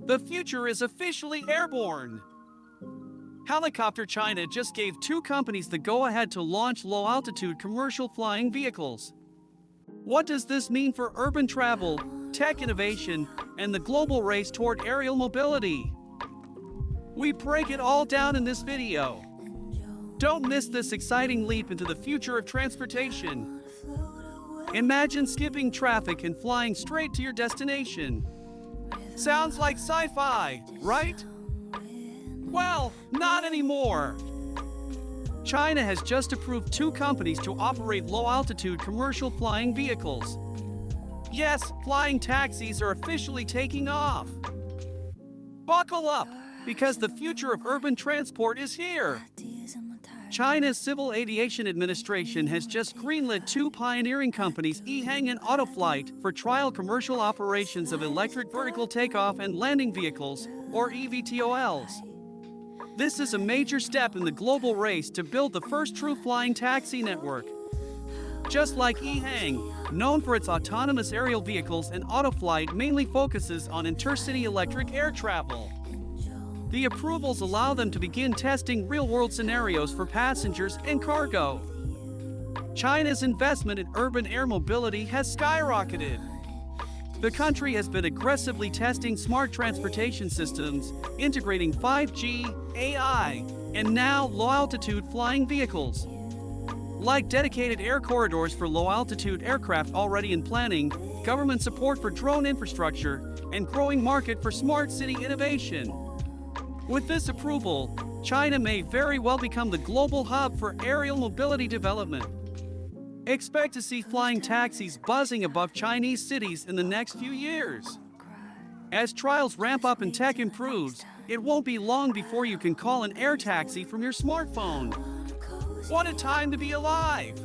The future is officially airborne. Helicopter China just gave 2 companies the go-ahead to launch low-altitude commercial flying vehicles. What does this mean for urban travel, tech innovation, and the global race toward aerial mobility? We break it all down in this video. Don't miss this exciting leap into the future of transportation. Imagine skipping traffic and flying straight to your destination. Sounds like sci-fi, right? Well, not anymore. China has just approved 2 companies to operate low-altitude commercial flying vehicles. Yes, flying taxis are officially taking off. Buckle up, because the future of urban transport is here. China's Civil Aviation Administration has just greenlit 2 pioneering companies, EHang and Autoflight, for trial commercial operations of electric vertical takeoff and landing vehicles, or eVTOLs. This is a major step in the global race to build the first true flying taxi network. Just like EHang, known for its autonomous aerial vehicles, and Autoflight mainly focuses on intercity electric air travel. The approvals allow them to begin testing real-world scenarios for passengers and cargo. China's investment in urban air mobility has skyrocketed. The country has been aggressively testing smart transportation systems, integrating 5G, AI, and now low-altitude flying vehicles. Like dedicated air corridors for low-altitude aircraft already in planning, government support for drone infrastructure, and growing market for smart city innovation. With this approval, China may very well become the global hub for aerial mobility development. Expect to see flying taxis buzzing above Chinese cities in the next few years. As trials ramp up and tech improves, it won't be long before you can call an air taxi from your smartphone. What a time to be alive!